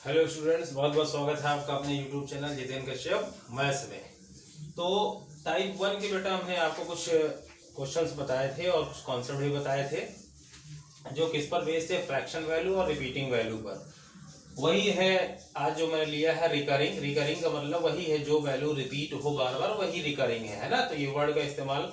Hello students, बहुत बहुत स्वागत है आपका अपने YouTube channel Jitendra Kashyap maths में। तो टाइप 1 के बेटा हमने आपको कुछ क्वेश्चंस बताए थे और कुछ कॉन्सेप्ट भी बताए थे जो किस पर बेस्ड है, फ्रैक्शन वैल्यू और रिपीटिंग वैल्यू पर। वही है आज जो मैंने लिया है रिकरिंग। रिकरिंग का मतलब वही है जो वैल्यू रिपीट हो बार बार, वही रिकरिंग है ना। तो ये वर्ड का इस्तेमाल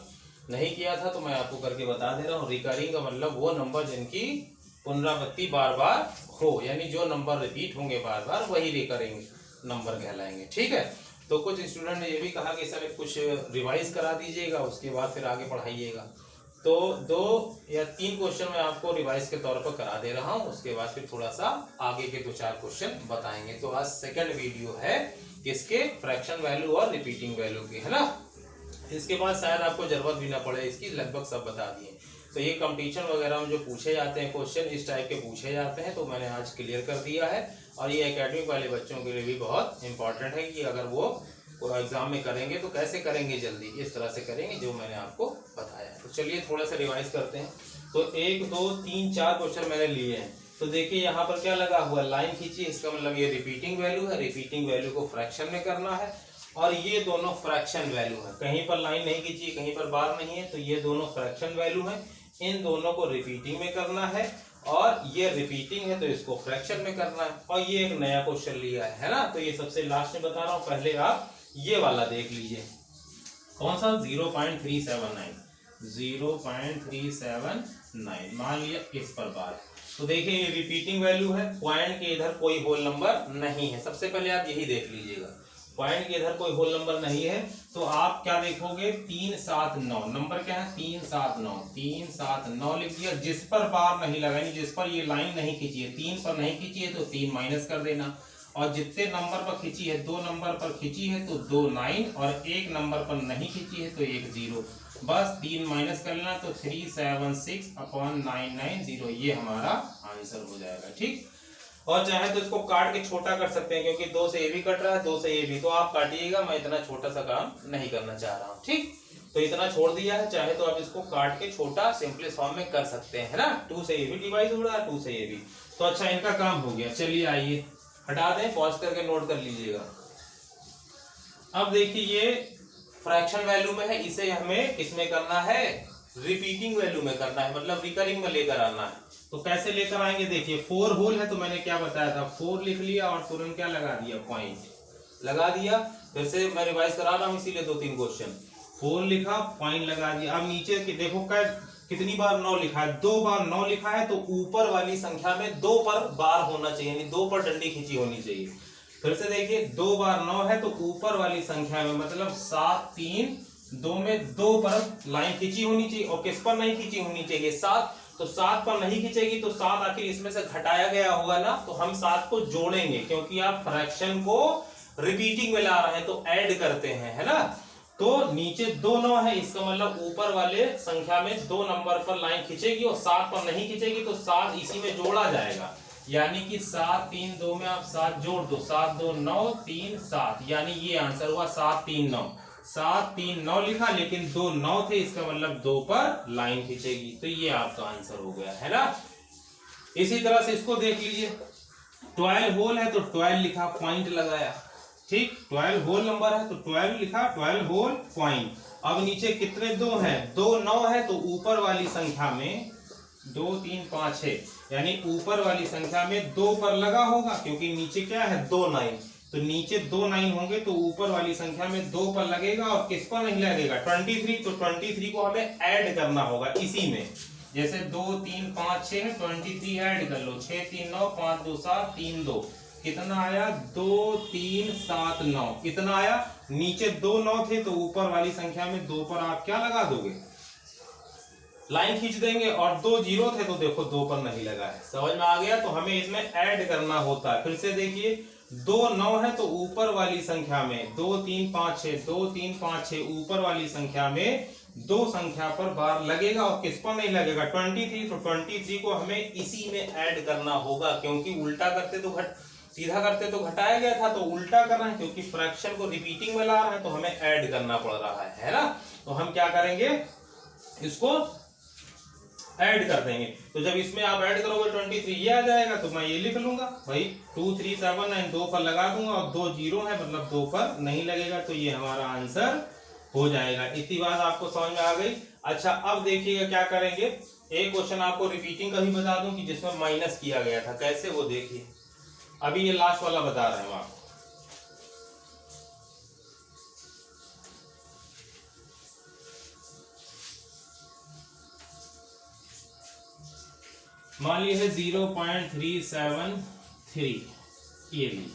नहीं किया था तो मैं आपको करके बता दे रहा हूँ। रिकरिंग का मतलब वो नंबर जिनकी पुनरावृत्ति बार बार हो, यानी जो नंबर रिपीट होंगे बार बार वही रिकरिंग नंबर कहलाएंगे। ठीक है, तो कुछ स्टूडेंट ने ये भी कहा कि सर कुछ रिवाइज करा दीजिएगा, उसके बाद फिर आगे पढ़ाइएगा। तो 2 या 3 क्वेश्चन मैं आपको रिवाइज के तौर पर करा दे रहा हूँ, उसके बाद फिर थोड़ा सा आगे के 2-4 क्वेश्चन बताएंगे। तो आज सेकंड वीडियो है किसके, फ्रैक्शन वैल्यू और रिपीटिंग वैल्यू की, है ना। इसके बाद शायद आपको जरूरत भी ना पड़े, इसकी लगभग सब बता दिए। तो ये कंपटीशन वगैरह में जो पूछे जाते हैं क्वेश्चन, इस टाइप के पूछे जाते हैं, तो मैंने आज क्लियर कर दिया है। और ये एकेडमिक वाले बच्चों के लिए भी बहुत इंपॉर्टेंट है कि अगर वो एग्जाम में करेंगे तो कैसे करेंगे, जल्दी इस तरह से करेंगे जो मैंने आपको बताया है। तो चलिए थोड़ा सा रिवाइज करते हैं। तो 1 2 3 4 क्वेश्चन मैंने लिए हैं। तो देखिए यहाँ पर क्या लगा हुआ, लाइन खींची, इसका मतलब ये रिपीटिंग वैल्यू है। रिपीटिंग वैल्यू को फ्रैक्शन में करना है और ये दोनों फ्रैक्शन वैल्यू है। कहीं पर लाइन नहीं खींची, कहीं पर बार नहीं है, तो ये दोनों फ्रैक्शन वैल्यू है। इन दोनों को रिपीटिंग में करना है और ये रिपीटिंग है तो इसको फ्रैक्शन में करना है। और ये एक नया क्वेश्चन लिया है ना। तो ये सबसे लास्ट में बता रहा हूँ, पहले आप ये वाला देख लीजिए। कौन सा, 0.379 0.379 मान लिया इस पर बार। तो देखिए ये रिपीटिंग वैल्यू है, पॉइंट के इधर कोई होल नंबर नहीं है। सबसे पहले आप यही देख लीजिएगा, पॉइंट के इधर कोई होल नंबर नहीं है। तो आप क्या देखोगे, 3 7 9 नंबर क्या है, 3 7 9 3 7 9 लिख दिया। जिस पर बार नहीं लगानी, जिस पर ये लाइन नहीं खींची है, 3 पर नहीं खींची है तो 3 माइनस कर देना। और जितने नंबर पर खींची है, 2 नंबर पर खींची है तो 2 9, और 1 नंबर पर नहीं खींची है तो 1 0। बस 3 माइनस कर लेना तो 376/990, ये हमारा आंसर हो जाएगा। ठीक, और चाहे तो इसको काट के छोटा कर सकते हैं, क्योंकि 2 से ये भी कट रहा है, 2 से ये भी, तो आप काटिएगा, मैं इतना छोटा सा काम नहीं करना चाह रहा हूँ। ठीक, तो इतना छोड़ दिया है, चाहे तो आप इसको काट के छोटा सिंपलेस्ट फॉर्म में कर सकते हैं, है ना। 2 से ये भी डिवाइड हो रहा है, 2 से ये भी। तो अच्छा, इनका काम हो गया। चलिए आइए हटा दें, पॉज करके नोट कर लीजिएगा। अब देखिए ये फ्रैक्शन वैल्यू में है, इसे हमें किसमें करना है, रिपीटिंग वैल्यू में करना है, मतलब रिकरिंग में लेकर आना है। तो कैसे लेकर आएंगे, देखिए 4 होल है तो मैंने क्या बताया था, 4 लिख लिया और तुरंत क्या लगा दिया, पॉइंट लगा दिया। फिर से मैं रिवाइज करा रहा हूं, इसीलिए 2-3 क्वेश्चन। 4 लिखा, पॉइंट लगा दिया। अब नीचे देखो क्या, कितनी बार 9 लिखा है, 2 बार 9 लिखा है, तो ऊपर वाली संख्या में 2 पर बार होना चाहिए, यानी 2 पर डंडी खींची होनी चाहिए। फिर से देखिए 2 बार 9 है तो ऊपर वाली संख्या में, मतलब 7 3 2 में 2 पर लाइन खींची होनी चाहिए। और किस पर नहीं खींची होनी चाहिए, 7। तो 7 पर नहीं खींचेगी तो 7 आखिर इसमें से घटाया गया होगा ना, तो हम 7 को जोड़ेंगे, क्योंकि आप फ्रैक्शन को रिपीटिंग में ला रहे हैं तो ऐड करते हैं, है ना। तो नीचे 2 9 है, इसका मतलब ऊपर वाले संख्या में 2 नंबर पर लाइन खींचेगी और 7 पर नहीं खींचेगी तो 7 इसी में जोड़ा जाएगा। यानी कि 7 3 2 में आप 7 जोड़ दो, 7 2 9 3 7, यानी ये आंसर हुआ 7 3 9। 7 3 9 लिखा, लेकिन 2 9 थे, इसका मतलब 2 पर लाइन खींचेगी, तो ये आपका आंसर हो गया, है ना। इसी तरह से इसको देख लीजिए, 12 होल है तो 12 लिखा, पॉइंट लगाया। ठीक, 12 होल नंबर है तो 12 लिखा, 12 होल पॉइंट। अब नीचे कितने 2 हैं, 2 9 है तो ऊपर वाली संख्या में 2 3 5 6, यानी ऊपर वाली संख्या में 2 पर लगा होगा, क्योंकि नीचे क्या है 2 9, तो नीचे 2 9 होंगे तो ऊपर वाली संख्या में 2 पर लगेगा। और किस पर नहीं लगेगा, 23, तो 23 को हमें ऐड करना होगा इसी में। जैसे 2 3 5 6 है, 23 ऐड कर लो, 6 3 9 5 2 7 3 2, कितना आया 2 3 7 9, कितना आया। नीचे 2 9 थे तो ऊपर वाली संख्या में 2 पर आप क्या लगा दोगे, लाइन खींच देंगे। और 2 0 थे तो देखो 2 पर नहीं लगा है, समझ में आ गया। तो हमें इसमें ऐड करना होता है। फिर से देखिए 2 9 है तो ऊपर वाली संख्या में 2 3 5 6, 2 3 5 6, ऊपर वाली संख्या में 2 संख्या पर बार लगेगा। और किस पर नहीं लगेगा, 23, तो 23 को हमें इसी में ऐड करना होगा, क्योंकि उल्टा करते तो सीधा करते तो घटाया गया था, तो उल्टा करना है, क्योंकि फ्रैक्शन को रिपीटिंग में ला रहा है तो हमें ऐड करना पड़ रहा है ना। तो हम क्या करेंगे, इसको ऐड कर देंगे। तो जब इसमें आप ऐड करोगे 23 ये आ जाएगा, तो मैं ये लिख लूंगा भाई 2 3 7 9 2 पर लगा दूंगा और 2 0 है मतलब 2 पर नहीं लगेगा, तो ये हमारा आंसर हो जाएगा। इतनी बात आपको समझ में आ गई। अच्छा अब देखिएगा क्या करेंगे, एक क्वेश्चन आपको रिपीटिंग का भी बता दूं कि जिसमें माइनस किया गया था, कैसे वो देखिए। अभी ये लास्ट वाला बता रहे हैं आपको। मान लीजिए 0.373 ये लीजिए,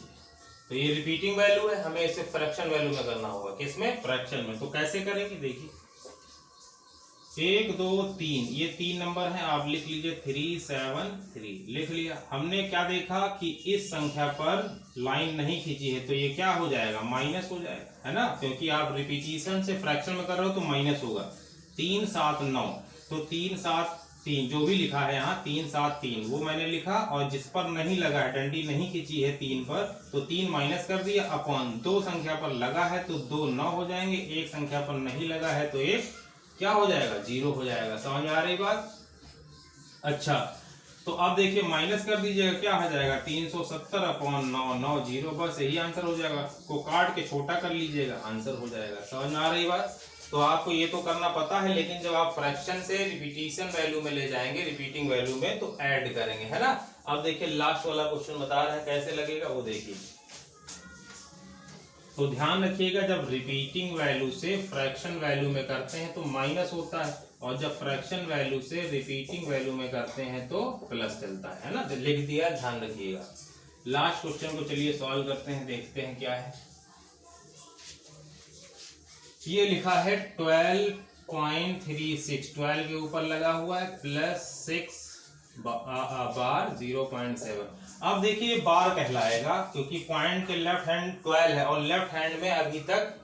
तो ये रिपीटिंग वैल्यू है, हमें इसे फ्रैक्शन वैल्यू में करना होगा। किसमें? फ्रैक्शन में। तो कैसे करेंगे देखिए, 1 2 3 ये 3 नंबर है, आप लिख लीजिए 373 लिख लिया। हमने क्या देखा कि इस संख्या पर लाइन नहीं खींची है, तो ये क्या हो जाएगा? माइनस हो जाएगा, है ना, क्योंकि आप रिपीटिशन से फ्रैक्शन में कर रहे हो तो माइनस होगा। 3 7 9, तो 3 7 3 जो भी लिखा है यहाँ 3 7 3 वो मैंने लिखा, और जिस पर नहीं लगा है, डंडी नहीं खींची है 3 पर, तो 3 माइनस कर दिया अपॉन 2 संख्या पर लगा है तो 2 9 हो जाएंगे, एक संख्या पर नहीं लगा है तो एक क्या हो जाएगा? 0 हो जाएगा। समझ में आ रही बात? अच्छा तो अब देखिए माइनस कर दीजिएगा, क्या हो जाएगा? 370 अपॉन 9 9 0, बस यही आंसर हो जाएगा। को काट के छोटा कर लीजिएगा, आंसर हो जाएगा। समझ में आ रही बात? तो आपको ये तो करना पता है, लेकिन जब आप फ्रैक्शन से रिपीटिशन वैल्यू में ले जाएंगे, रिपीटिंग वैल्यू में, तो ऐड करेंगे, है ना। अब देखिए लास्ट वाला क्वेश्चन बता रहे हैं कैसे लगेगा वो देखिए। तो ध्यान रखिएगा, जब रिपीटिंग वैल्यू से फ्रैक्शन वैल्यू में करते हैं तो माइनस होता है, और जब फ्रैक्शन वैल्यू से रिपीटिंग वैल्यू में करते हैं तो प्लस चलता है ना। लिख दिया, ध्यान रखिएगा। लास्ट क्वेश्चन को चलिए सॉल्व करते हैं, देखते हैं क्या है। ये लिखा है 12.36, 12 के ऊपर लगा हुआ है प्लस 6 बार 0.7। अब देखिए बार कहलाएगा, क्योंकि पॉइंट के लेफ्ट हैंड 12 है और लेफ्ट हैंड में अभी तक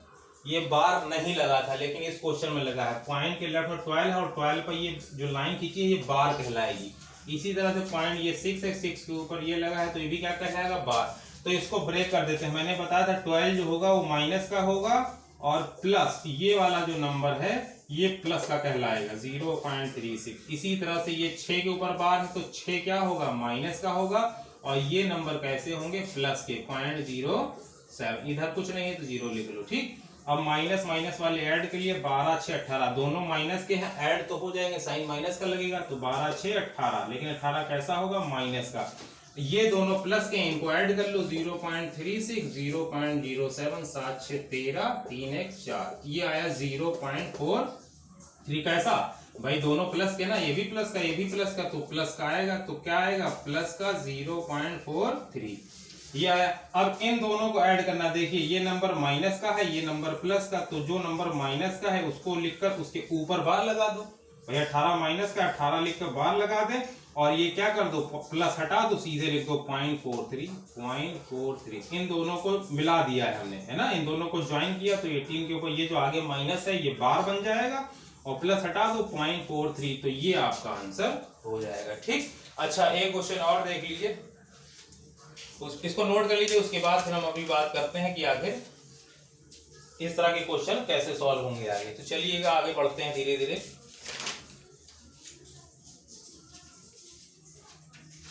ये बार नहीं लगा था, लेकिन इस क्वेश्चन में लगा है। पॉइंट के लेफ्ट में 12 है और 12 पर ये जो लाइन खींची है ये बार कहलाएगी। इसी तरह से पॉइंट ये 6 है, 6 के ऊपर ये लगा है तो ये भी क्या कहलाएगा? बार। तो इसको ब्रेक कर देते हैं। मैंने बताया था 12 जो होगा वो माइनस का होगा, और प्लस ये वाला जो नंबर है ये प्लस का कहलाएगा 0.36। इसी तरह से ये 6 के ऊपर बार है तो 6 क्या होगा? माइनस का होगा, और ये नंबर कैसे होंगे? प्लस के 0.07। इधर कुछ नहीं है तो 0 लिख लो, ठीक। अब माइनस माइनस वाले ऐड के लिए 12 6 18, दोनों माइनस के हैं, ऐड तो हो जाएंगे, साइन माइनस का लगेगा, तो 12 6 18, लेकिन 18 कैसा होगा? माइनस का। ये दोनों प्लस के, इनको ऐड कर लो, 0.36 0.07 7 6 13 3 1 4, ये आया 0.43। कैसा भाई? दोनों प्लस के ना, ये भी प्लस का ये भी प्लस का, तो प्लस का आएगा, तो क्या आएगा? प्लस का 0.43 ये आया। अब इन दोनों को ऐड करना, देखिए ये नंबर माइनस का है, ये नंबर प्लस का, तो जो नंबर माइनस का है उसको लिखकर उसके ऊपर बार लगा दो। भाई 18 माइनस का 18 लिखकर बार लगा दे, और ये क्या कर दो? प्लस हटा दो, सीधे लिख दो 0.43। इन दोनों को मिला दिया है हमने, है ना, इन दोनों को ज्वाइन किया, तो 18 के ऊपर ये जो आगे माइनस है ये बार बन जाएगा, और प्लस हटा दो 0.43, तो ये आपका आंसर हो जाएगा, ठीक। अच्छा एक क्वेश्चन और देख लीजिए, इसको नोट कर लीजिए, उसके बाद फिर हम अभी बात करते हैं कि आखिर इस तरह के क्वेश्चन कैसे सॉल्व होंगे आगे। तो चलिएगा आगे बढ़ते हैं धीरे धीरे।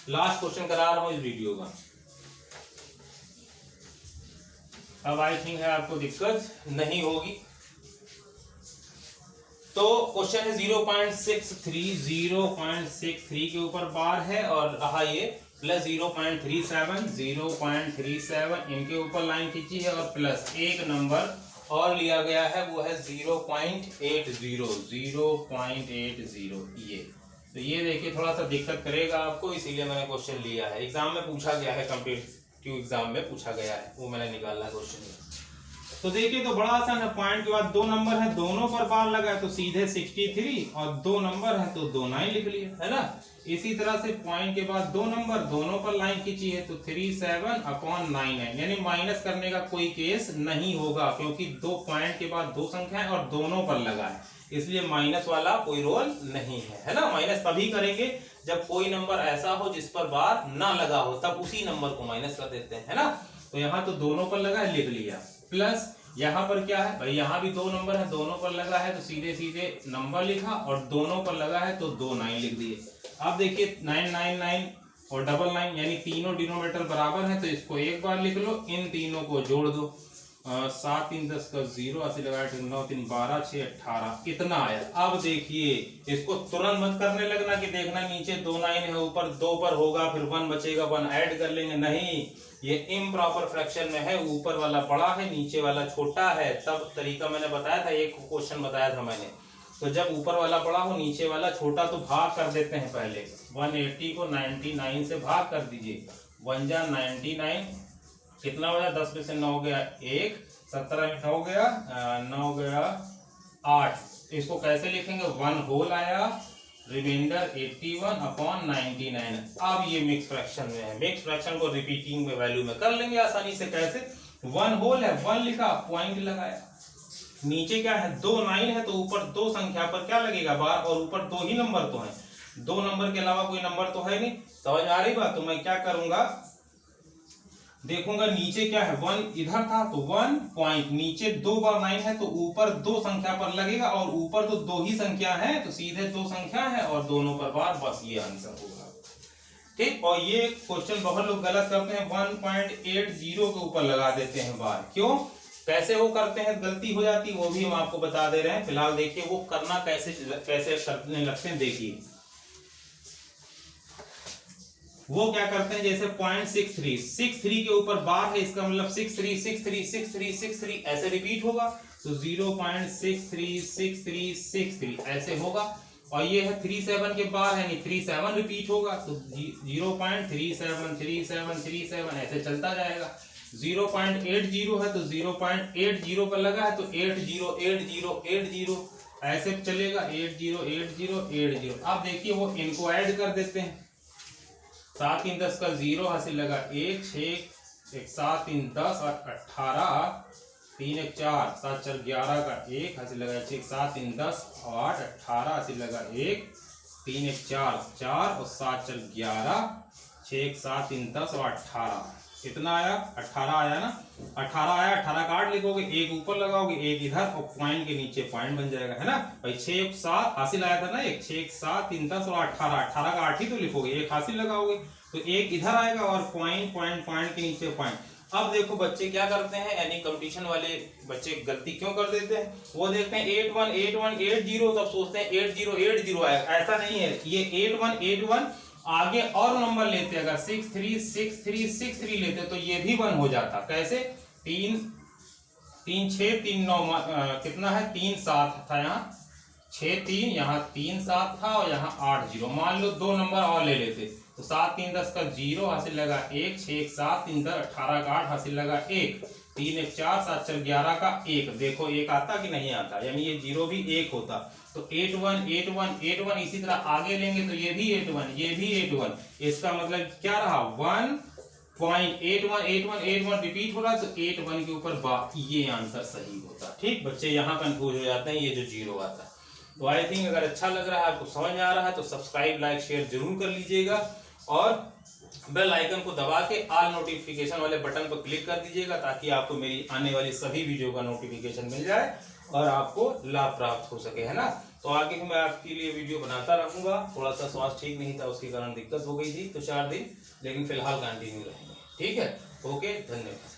लास्ट क्वेश्चन करा रहा हूं इस वीडियो का। अब आई थिंक है आपको दिक्कत नहीं होगी। तो क्वेश्चन है 0.63 के ऊपर बार है, और रहा ये प्लस 0.37 इनके ऊपर लाइन खींची है, और प्लस एक नंबर और लिया गया है, वो है 0.80 ये। तो ये देखिए थोड़ा सा दिक्कत करेगा आपको, इसीलिए मैंने क्वेश्चन लिया है। एग्जाम में पूछा गया है, कॉम्पिटिटिव एग्जाम में पूछा गया है, वो मैंने निकाला क्वेश्चन। तो देखिए तो बड़ा आसान है। पॉइंट के बाद 2 नंबर है, दोनों पर बार लगा है तो सीधे 63, और 2 नंबर है तो 2 9 लिख लिए, है ना। इसी तरह से पॉइंट के बाद 2 नंबर, दोनों पर लाइन खींची है तो 37/9 है, यानी माइनस करने का कोई केस नहीं होगा, क्योंकि 2 पॉइंट के बाद 2 संख्या है और दोनों पर लगा है, इसलिए माइनस वाला कोई रोल नहीं है ना। माइनस तभी करेंगे जब कोई नंबर ऐसा हो जिस पर बार ना लगा हो, तब उसी नंबर को माइनस कर देते हैं, है ना। तो यहाँ तो दोनों पर लगा है, लिख लिया। प्लस यहाँ पर क्या है भाई, यहाँ भी 2 नंबर है, दोनों पर लगा है तो सीधे सीधे नंबर लिखा, और दोनों पर लगा है तो 2 9 लिख दिए। अब देखिए 999 और 99 यानी तीनों डिनोमिनेटर बराबर है, तो इसको एक बार लिख लो, इन तीनों को जोड़ दो। 7 3 10 का 0 ऐसे लगाया, 9 3 12 6 18 इतना आया। अब देखिए इसको तुरंत मत करने लगना कि देखना नीचे 2 9 है, ऊपर 2 पर होगा, फिर 1 बचेगा, 1 ऐड कर लेंगे, नहीं, ये इम्प्रॉपर फ्रैक्शन में है, ऊपर वाला बड़ा है नीचे वाला छोटा है। तब तरीका मैंने बताया था, एक क्वेश्चन बताया था मैंने, तो जब ऊपर वाला बड़ा हो नीचे वाला छोटा तो भाग कर देते हैं पहले। 180 को 99 से भाग कर दीजिए, 1 जा 99, कितना हो गया, 10 में से 9 गया 1, 17 में 9 गया 9 गया 8। इसको कैसे लिखेंगे, 1 होल आया, रिमाइंडर 81 अपॉन 99। अब ये मिक्स फ्रैक्शन में है, मिक्स फ्रैक्शन को रिपीटिंग में वैल्यू में कर लेंगे आसानी से। कैसे, 1 होल है, 1 लिखा, पॉइंट लगाया, नीचे क्या है 2 9 है, तो ऊपर 2 संख्या पर क्या लगेगा बार, और ऊपर 2 ही नंबर तो है, 2 नंबर के अलावा कोई नंबर तो है नहीं। समझ आ रही बात, तो मैं क्या करूंगा, देखूंगा नीचे क्या है, 1 इधर था तो 1 पॉइंट, नीचे 2 बार 9 है तो ऊपर 2 संख्या पर लगेगा, और ऊपर तो 2 ही संख्या है तो सीधे 2 संख्या है और दोनों पर बार, बस ये आंसर होगा। ठीक, और ये क्वेश्चन बहुत लोग गलत करते हैं, 1.80 के ऊपर लगा देते हैं बार, क्यों, कैसे वो करते हैं, गलती हो जाती है, वो भी हम आपको बता दे रहे हैं। फिलहाल देखिए वो करना कैसे करने लगते हैं, देखिए वो क्या करते हैं, जैसे 0.63 के ऊपर बार है, इसका मतलब 63 63 63 63 ऐसे रिपीट होगा, तो 0.636363 ऐसे होगा, और ये है 37 के बार है, 37 रिपीट होगा, तो 0.373737 ऐसे चलता जाएगा। 0.80 है तो 0.80 पर लगा है तो 80 ऐसे चलेगा, 80 अब देखिए वो इनको ऐड कर देते हैं, 7 3 10 का 0 हासिल लगा 1 6 1 7 3 10 और 18 3 1 4 7 4 11 का 1 हासिल लगा 6 7 3 10 और 8 18 हासिल लगा 1 3 1 4 4 और 7 4 11 6 1 7 3 10 और 18 कितना आया, 18 आया ना, 18 आया, 18 का 8 लिखोगे, एक ऊपर लगाओगे, एक इधर, और पॉइंट के नीचे पॉइंट बन जाएगा, है ना भाई। 6 1 7 हासिल आया था ना, एक 6 1 7 3 10 और 18 18 का 8 ही तो लिखोगे, एक हासिल लगाओगे तो एक इधर आएगा, और पॉइंट पॉइंट पॉइंट के नीचे पॉइंट। अब देखो बच्चे क्या करते हैं, यानी कंपटीशन वाले बच्चे गलती क्यों कर देते हैं, वो देखते हैं 818180, तब सोचते हैं 8080 आएगा, ऐसा नहीं है, ये 8181 आगे और नंबर लेते, अगर 636363 लेते तो ये भी 1 हो जाता। कैसे, 3 3 6 3 9 कितना है, 3 7 था, यहाँ 6 3, यहाँ 3 7 था, और यहाँ 8 0, मान लो 2 नंबर और ले लेते, तो 7 3 10 का 0 हासिल लगा 1 6 1 7 3 10 18 का 8 हासिल लगा 1 3 1 4 7 4 11 का 1, देखो 1 आता कि नहीं आता, यानी ये 0 भी 1 होता, तो 818181 इसी तरह आगे लेंगे तो ये भी 81 ये भी 81, इसका मतलब क्या रहा, 1.818181 रिपीट हो रहा, तो 81 के ऊपर ये आंसर सही होता। ठीक बच्चे, यहाँ कंफ्यूज हो जाते हैं, ये जो 0 आता है। तो आई थिंक अगर अच्छा लग रहा है, आपको समझ में आ रहा है, तो सब्सक्राइब लाइक शेयर जरूर कर लीजिएगा, और बेल आइकन को दबा के ऑल नोटिफिकेशन वाले बटन पर क्लिक कर दीजिएगा, ताकि आपको मेरी आने वाली सभी वीडियो का नोटिफिकेशन मिल जाए और आपको लाभ प्राप्त हो सके, है ना। तो आगे मैं आपके लिए वीडियो बनाता रहूंगा, थोड़ा सा स्वास्थ्य ठीक नहीं था, उसके कारण दिक्कत हो गई थी तो 4 दिन, लेकिन फिलहाल कंटिन्यू रहेंगे। ठीक है, ओके, धन्यवाद।